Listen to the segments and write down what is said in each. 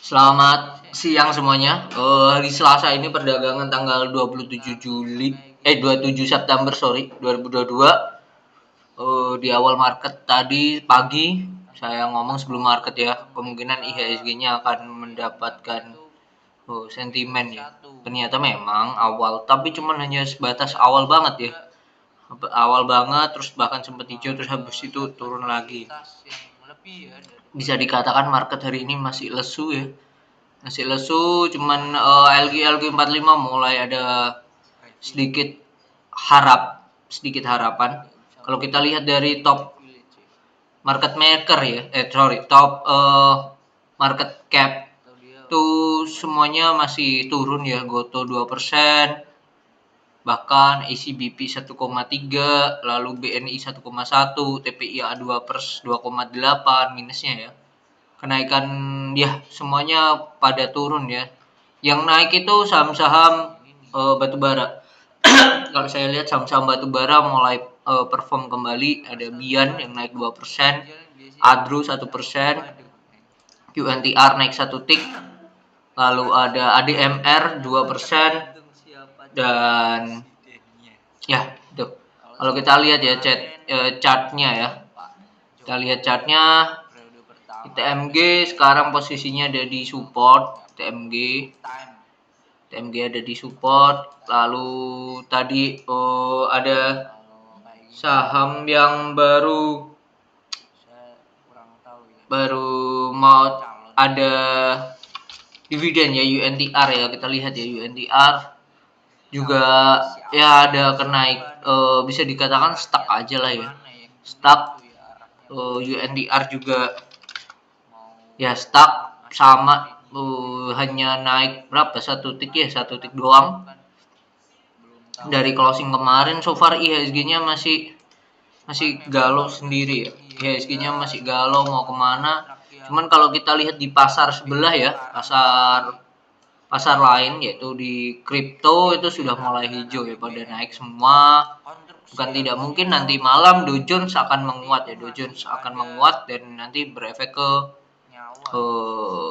Selamat siang semuanya. Hari Selasa ini perdagangan tanggal 27 Juli 27 September 2022. Di awal market tadi pagi saya ngomong sebelum market ya, kemungkinan IHSG-nya akan mendapatkan sentimen ya. Ternyata memang awal, tapi cuman hanya sebatas awal banget ya. Awal banget terus bahkan sempat hijau terus habis itu turun lagi. Bisa dikatakan market hari ini masih lesu ya. Masih lesu, cuman LG 45 mulai ada sedikit sedikit harapan. Kalau kita lihat dari top market maker ya, top market cap itu semuanya masih turun ya. Goto 2%, bahkan ACBP 1,3, lalu BNI 1,1, TPIA 2,8 minusnya ya. Kenaikan ya semuanya pada turun ya. Yang naik itu saham-saham batubara. Kalau saya lihat saham-saham batubara mulai perform kembali. Ada Bian yang naik 2%, Adru 1%, UNTR naik 1 tik, lalu ada ADMR 2%, dan ya itu. Kalau kita lihat ya chartnya ya. Kita lihat chartnya. TMG sekarang posisinya ada di support. TMG ada di support. Lalu tadi ada saham yang baru mau ada dividen ya, UNTR ya. Kita lihat ya, UNTR juga ya ada kenaik, bisa dikatakan stuck aja lah ya. Stuck. UNTR juga ya stuck sama, hanya naik berapa, 1 tik ya, 1 tik doang dari closing kemarin. So far IHSG-nya masih galau sendiri ya. IHSG-nya masih galau mau kemana. Cuman kalau kita lihat di pasar sebelah ya, pasar lain yaitu di kripto itu sudah mulai hijau ya, pada naik semua. Bukan tidak mungkin nanti malam Dow Jones akan menguat ya. Dow Jones akan menguat dan nanti berefek ke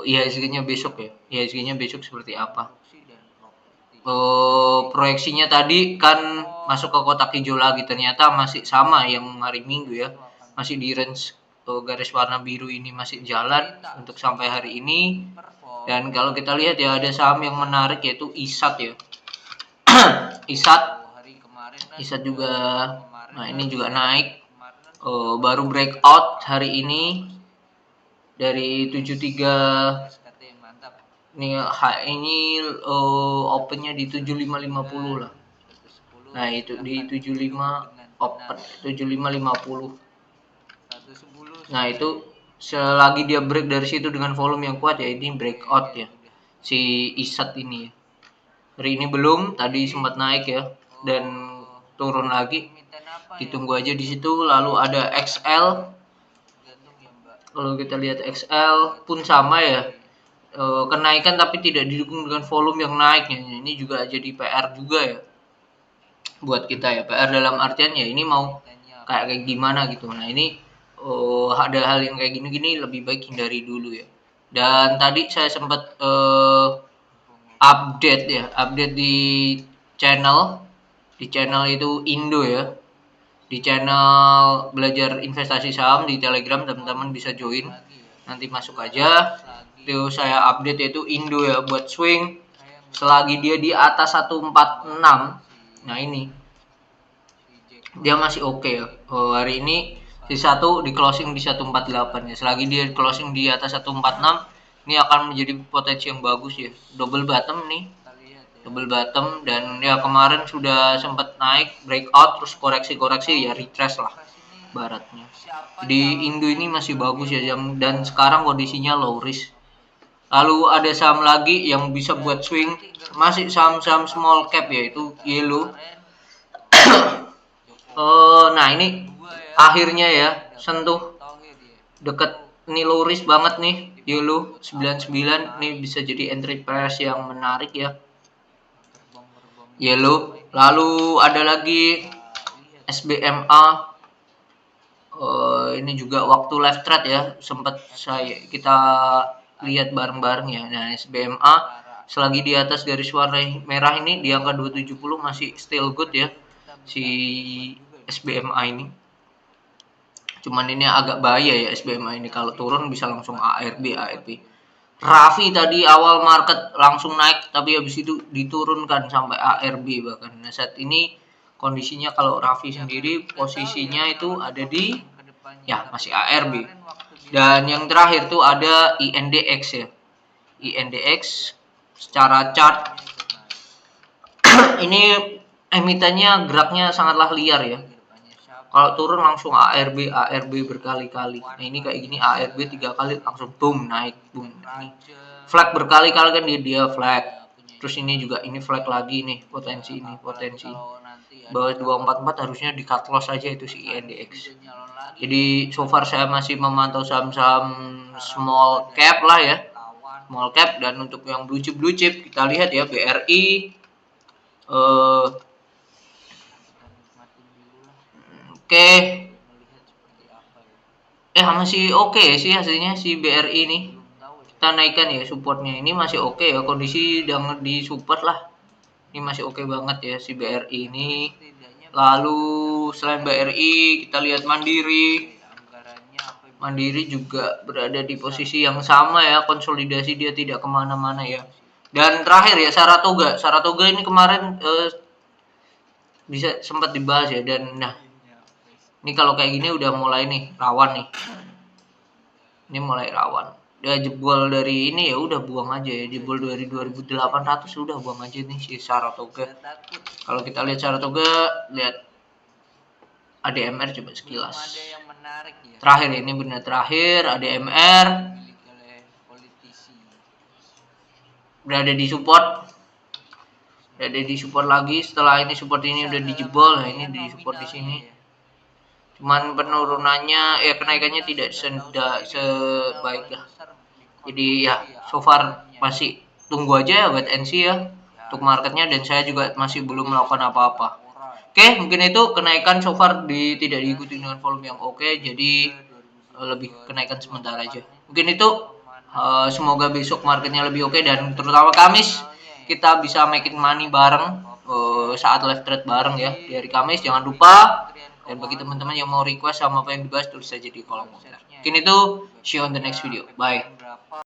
IHSG-nya besok ya. IHSG-nya besok seperti apa? Proyeksinya tadi kan masuk ke kotak hijau lagi, ternyata masih sama yang hari Minggu ya. Masih di range garis warna biru ini masih jalan untuk sampai hari ini. Dan kalau kita lihat ya, ada saham yang menarik yaitu ISAT ya. ISAT juga, nah ini juga naik, baru breakout hari ini dari 73. Ini opennya di 7550 lah. Nah itu di 75 open 7550. Nah itu selagi dia break dari situ dengan volume yang kuat ya, ini breakout ya si ISAT ini ya. Hari ini belum, tadi sempat naik ya dan turun lagi. Ditunggu aja di situ. Lalu ada XL. Kalau kita lihat XL pun sama ya. Kenaikan tapi tidak didukung dengan volume yang naiknya. Ini juga jadi PR juga ya buat kita ya. PR dalam artian ya ini mau kayak gimana gitu. Nah ini ada hal yang kayak gini-gini lebih baik hindari dulu ya. Dan tadi saya sempat update di channel itu Indo ya. Di channel belajar investasi saham di Telegram, teman-teman bisa join. Nanti masuk aja. Itu saya update yaitu Indo ya, buat swing selagi dia di atas 146. Nah ini dia masih oke ya. Hari ini di closing di 148 ya. Selagi dia closing di atas 146, ini akan menjadi potensi yang bagus ya. Double bottom nih. Double bottom, dan ya kemarin sudah sempat naik breakout terus koreksi ya, retrace lah baratnya. Di Indo ini masih bagus ya, dan sekarang kondisinya low risk. Lalu ada saham lagi yang bisa buat swing, masih saham-saham small cap yaitu Yellow. Nah ini akhirnya ya sentuh deket ini, low risk banget nih Yellow 99. Ini bisa jadi entry price yang menarik ya Yellow. Lalu ada lagi SBMA. Ini juga waktu live trade ya, sempat kita lihat bareng-bareng ya. Nah, SBMA selagi di atas garis warna merah ini di angka 270 masih still good ya si SBMA ini. Cuman ini agak bahaya ya SBMA ini, kalau turun bisa langsung ARB. Raffi tadi awal market langsung naik, tapi habis itu diturunkan sampai ARB bahkan. Nah, saat ini kondisinya kalau Raffi sendiri posisinya itu ada di ya masih ARB. Dan yang terakhir tuh ada INDX ya. INDX secara chart ini emitennya geraknya sangatlah liar ya. Kalau turun langsung ARB berkali-kali. Nah, ini kayak gini ARB 3 kali langsung boom naik boom. Ini flag berkali-kali kan dia flag. Terus ini juga ini flag lagi nih, potensi. Bawah 244 harusnya di cut loss aja itu si INDX. Jadi so far saya masih memantau saham-saham small cap lah ya. Small cap, dan untuk yang blue chip kita lihat ya BRI oke. Masih oke sih hasilnya si BRI ini. Kita naikkan ya supportnya, ini masih oke ya, kondisi udah di support lah. Ini masih oke banget ya si BRI ini. Lalu selain BRI kita lihat Mandiri juga berada di posisi yang sama ya, konsolidasi dia tidak kemana-mana ya. Dan terakhir ya Saratoga ini kemarin bisa sempat dibahas ya, dan nah ini kalau kayak gini udah mulai nih rawan nih. Ini mulai rawan. Udah jebol dari ini ya udah buang aja ya. Jebol dari 2800 udah buang aja nih si Saratoga. Kalau kita lihat Saratoga, lihat ADMR coba sekilas. Terakhir ini benar terakhir ADMR berada di support. Berada di support lagi, setelah ini support ini udah dijebol. Nah, ini di support di sini. Cuman penurunannya kenaikannya tidak sebaik lah. Jadi ya so far masih tunggu aja ya wait and see ya untuk marketnya, dan saya juga masih belum melakukan apa-apa. Oke, mungkin itu kenaikan so far tidak diikuti dengan volume yang oke, jadi lebih kenaikan sementara aja. Mungkin itu semoga besok marketnya lebih oke, dan terutama Kamis kita bisa making money bareng saat live trade bareng ya di hari Kamis. Jangan lupa. Dan bagi teman-teman yang mau request sama apa yang dibahas, tulis saja di kolom komentar. Mungkin itu, see you on the next video. Bye.